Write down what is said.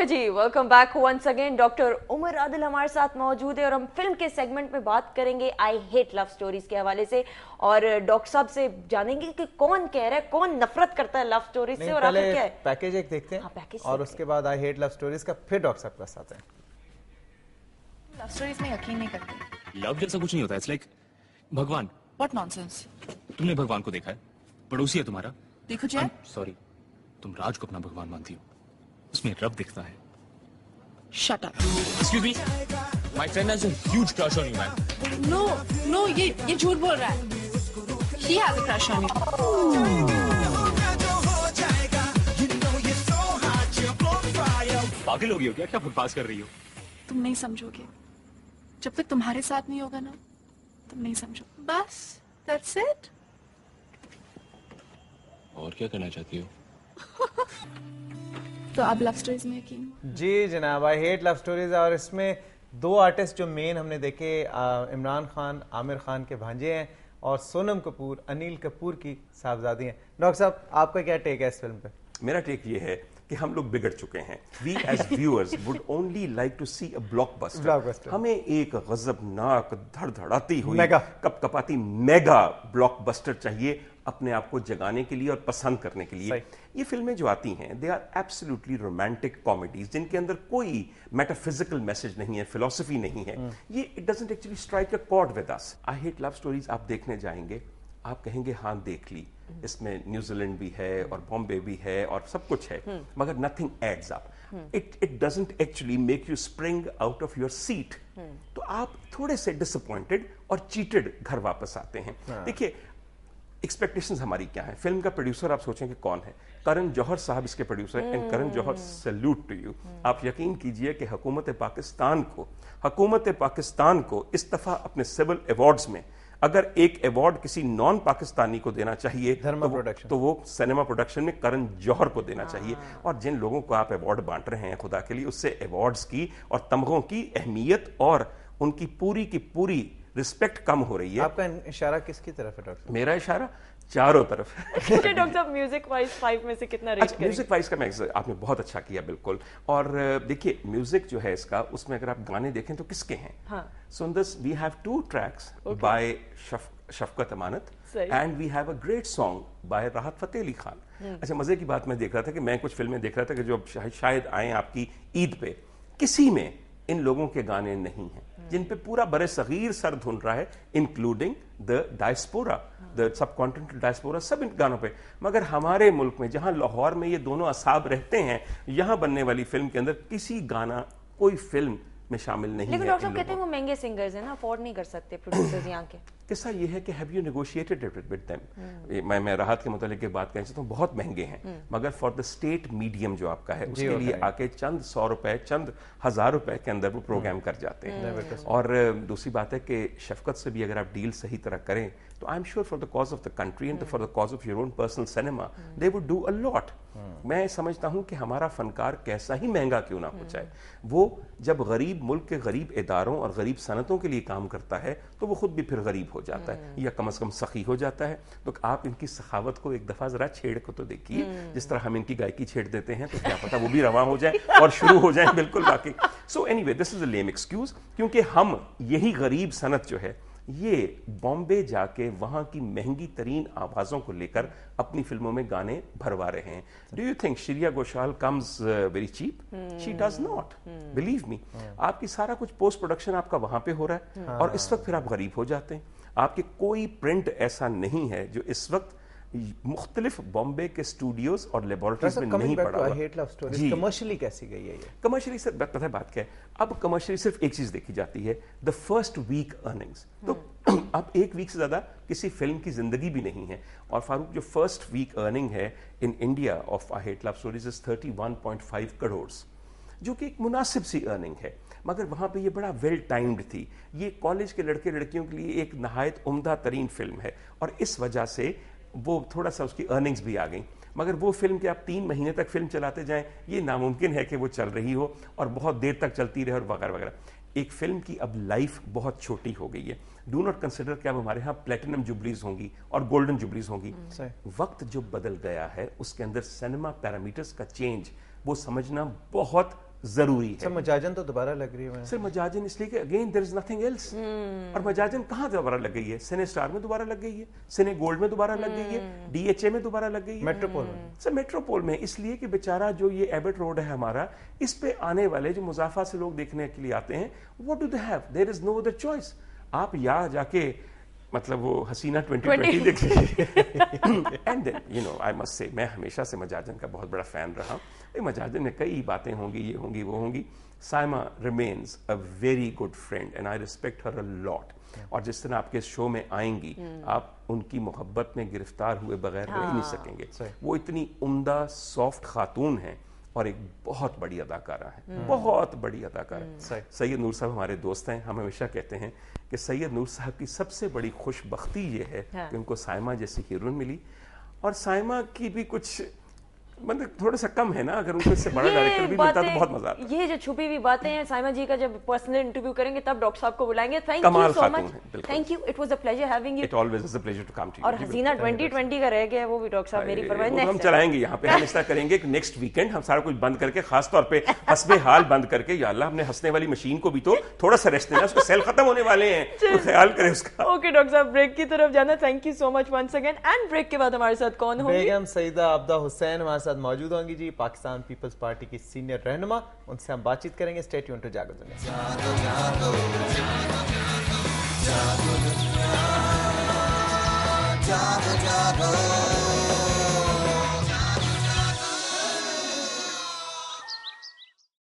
Okay जी, welcome back once again. Doctor Umar Adil हमारे साथ मौजूद है और हम फिल्म के सेगमेंट में बात करेंगे आई हेट लव स्टोरीज के हवाले से। और डॉक्टर साहब से जानेंगे कि कौन कह रहा है, कौन नफरत करता है लव स्टोरीज से और आखिर क्या है। पैकेज एक देखते हैं। पैकेज और उसके बाद आई हेट लव स्टोरीज का फिर डॉक्टर साहब के साथ हैं। लव स्टोरीज में यकीन नहीं करते। लव जैसा कुछ नहीं होता, इट्स लाइक भगवान। What nonsense. तुमने भगवान को देखा है? पड़ोसी है तुम्हारा। देखो जय, सॉरी, तुम राज को अपना भगवान मानती हो, उसमें रब दिखता है। Shut up. Excuse me, my friend has a huge crush on you man. No ये झूठ बोल रहा है। He has a crush on you. पागल हो गई हो क्या बकवास कर रही हो? तुम नहीं समझोगे जब तक तुम्हारे साथ नहीं होगा ना, तुम नहीं समझो। बस that's it. और क्या करना चाहती हो? तो अब लव स्टोरीज में यकीन। जी जनाब, आई हेट लव स्टोरीज। और इसमें दो आर्टिस्ट जो मेन हमने देखे, इमरान खान आमिर खान के भांजे हैं और सोनम कपूर अनिल कपूर की साहबजादी हैं। डॉक्टर साहब, आपका क्या टेक है इस फिल्म पे? मेरा टेक ये है कि हम लोग बिगड़ चुके हैं। We as viewers would only like to see a blockbuster. हमें एक गजबनाक धड़धड़ाती हुई कपकपाती मेगा ब्लॉकबस्टर चाहिए अपने आप को जगाने के लिए और पसंद करने के लिए। ये फिल्में जो आती हैं they are absolutely romantic comedies जिनके अंदर कोई मेटाफिजिकल मैसेज नहीं है, फिलॉसफी नहीं है। ये it doesn't actually strike a cord with us. I hate love stories आप देखने जाएंगे, आप कहेंगे हाँ देख ली, इसमें न्यूजीलैंड भी है और बॉम्बे भी है और सब कुछ है, मगर nothing adds up. It doesn't actually make you spring out of your seat. तो आप थोड़े से डिसअपॉइंटेड और चीटेड घर वापस आते हैं। देखिए एक्सपेक्टेशंस हमारी क्या है। फिल्म का प्रोड्यूसर आप सोचेंगे कौन है? करण जौहर साहब इसके प्रोड्यूसर हैं। And Karan Johar, salute to you. आप यकीन कीजिए कि हुकूमत पाकिस्तान को इस दफा अपने सिविल अवार्ड्स में अगर एक अवार्ड किसी नॉन पाकिस्तानी को देना चाहिए तो वो सिनेमा प्रोडक्शन में करण जौहर को देना चाहिए। और जिन लोगों को आप अवार्ड बांट रहे हैं, खुदा के लिए उससे अवार्ड्स की और तमगों की अहमियत और उनकी पूरी की पूरी रिस्पेक्ट कम हो रही है। आपका इशारा किसकी तरफ है डॉक्टर? मेरा इशारा चारों तरफ है। डॉक्टर साहब, म्यूजिक वाइज 5 में से कितना रेट करेंगे? म्यूजिक वाइज का मैं आपने बहुत अच्छा किया, बिल्कुल। और देखिए म्यूजिक जो है इसका, उसमें अगर आप गाने देखें तो किसके हैं? So in this we have 2 tracks by Shafqat Amanat and we have a great song by Rahat Fateh Ali Khan. अच्छा, मजे की बात मैं देख रहा था कि मैं कुछ फिल्में देख रहा था कि जो शायद आए आपकी ईद पे, किसी में इन लोगों के गाने नहीं हैं जिन पे पूरा बरे सगीर सर धुन रहा है, including the diaspora, the subcontinental diaspora, सब इन गानों पे। मगर हमारे मुल्क में जहां लाहौर में ये दोनों असाब रहते हैं, यहां बनने वाली फिल्म के अंदर किसी गाना कोई फिल्म में शामिल नहीं है। लेकिन डॉक्टर साहब कहते हैं वो महंगे सिंगर्स हैं ना, अफोर्ड नहीं कर सकते प्रोड्यूसर्स यहाँ के। किस्सा ये है कि have you negotiated it with them? मैं राहत के मुतालिक की बात कहना चाहता हूँ, बहुत महंगे हैं, मगर फॉर द स्टेट मीडियम जो आपका है उसके लिए आके चंद 100 रुपए, चंद 1000 रुपए के अंदर वो प्रोग्राम कर जाते हैं। और दूसरी बात है कि शफकत से भी अगर आप डील सही तरह करें तो I am sure for the cause of the country and for the cause of your own personal cinema they would do a lot. मैं समझता हूं कि हमारा फनकार कैसा ही महंगा क्यों ना हो जाए, वो जब गरीब मुल्क के गरीब इदारों और गरीब सनतों के लिए काम करता है तो वो खुद भी फिर गरीब हो जाता है या कम से कम सखी हो जाता है। तो आप इनकी सखावत को एक दफा जरा छेड़ को तो देखिए, जिस तरह हम इनकी गायकी छेड़ देते हैं तो क्या पता वो भी रवां हो जाए और शुरू हो जाए। बिल्कुल बाकी। So anyway, this is a lame excuse, क्योंकि हम यही गरीब सनत जो है ये बॉम्बे जाके वहां की महंगी तरीन आवाजों को लेकर अपनी फिल्मों में गाने भरवा रहे हैं। Do you think Shreya Ghoshal comes very cheap? She does not, believe me. आपकी सारा कुछ पोस्ट प्रोडक्शन आपका वहां पे हो रहा है और इस वक्त फिर आप गरीब हो जाते हैं। आपके कोई प्रिंट ऐसा नहीं है जो इस वक्त मुख्तलिफ बॉम्बे के स्टूडियोज और लेबोरेटरीज में नहीं पड़ा हुआ। कमर्शियली कैसी गई है ये? कमर्शियली सर पता है बात क्या है, अब कमर्शियली सिर्फ एक चीज देखी जाती है, द फर्स्ट वीक अर्निंग्स। तो अब एक वीक से ज्यादा किसी फिल्म की जिंदगी भी नहीं है। और फारूक, जो फर्स्ट वीक अर्निंग है in India of I hate love stories is 31.5 crore, जो कि एक मुनासिब सी अर्निंग है। मगर वहां पे ये बड़ा वेल टाइम्ड थी। ये कॉलेज के लड़के लड़कियों के लिए एक नहायत उम्दा तरीन फिल्म है और इस वजह से वो थोड़ा सा उसकी अर्निंग्स भी आ गई। मगर वो फिल्म के आप 3 महीने तक फिल्म चलाते जाएं, ये नामुमकिन है कि वो चल रही हो और बहुत देर तक चलती रहे और वगैरह वगैरह। एक फिल्म की अब लाइफ बहुत छोटी हो गई है। डू नॉट कंसिडर कि अब हमारे यहाँ प्लेटिनम जुबलीज होंगी और गोल्डन जुबलीज होंगी। वक्त जो बदल गया है उसके अंदर सिनेमा पैरामीटर्स का चेंज वो समझना बहुत जरूरी है। सर मजाजन तो दोबारा लग रही है। सर मजाजन इसलिए कि again there is nothing else. और मजाजन कहाँ दोबारा लग गई है? सिने स्टार में दोबारा लग गई है, सिने गोल्ड में दोबारा लग गई है, डीएचए में दोबारा लग गई है, मेट्रोपोल में। सर मेट्रोपोल में इसलिए कि बेचारा जो ये एबट रोड है हमारा, इस पे आने वाले जो मुजाफा से लोग देखने के लिए आते हैं, what do they have? There is no other choice. आप यहाँ जाके मतलब वो हसीना 2020 देख लीजिए। And then you know I must say मैं हमेशा से मजाजन का बहुत बड़ा फैन रहा। मजाजन में कई बातें होंगी, ये होंगी वो होंगी। Saima remains a very good friend and I respect her a lot. और जिस तरह आपके शो में आएंगी, आप उनकी मोहब्बत में गिरफ्तार हुए बगैर रह ही नहीं सकेंगे। वो इतनी उम्दा सॉफ्ट खातून है और एक बहुत बड़ी अदाकारा है, बहुत बड़ी अदाकारा। सैयद नूर साहब हमारे दोस्त हैं। हम हमेशा कहते हैं कि सैयद नूर साहब की सबसे बड़ी खुशबख्ती ये है कि उनको साइमा जैसी हीरोइन मिली। और साइमा की भी कुछ मतलब थोड़ा सा कम है ना, अगर उनको इससे बड़ा डायरेक्टर भी मिलता तो बहुत मजा आता। ये जो छुपी हुई बातें हैं, साइमा जी का जब पर्सनल इंटरव्यू करेंगे तब डॉक्टर साहब को बुलाएंगे। Thank you so much. Thank you, it was a pleasure having you. It always is a pleasure to come to you. और हसीना 2020 का रह गया वो भी डॉक्टर साहब मेरी फरमाइश हम चलाएंगे यहाँ पे। हम इस तरह करेंगे कि नेक्स्ट वीकेंड हम सारा कुछ बंद करके, खास तौर पे हस्बे हाल बंद करके, या अल्लाह हमने हंसने वाली मशीन को भी तो थोड़ा सा रेस्ट देना, उसके सेल खत्म होने वाले हैं, तो ख्याल करें उसका। ओके डॉक्टर साहब, ब्रेक की तरफ जाना। Thank you so much once again. And break के बाद हमारे साथ कौन होंगे? बेगम सईदा आबदा हुसैन हमारे साथ मौजूद होंगी जी, पाकिस्तान पीपल्स पार्टी की सीनियर रहनुमा। उनसे हम बातचीत करेंगे। स्टे ट्यून्ड टू जागो दुनिया।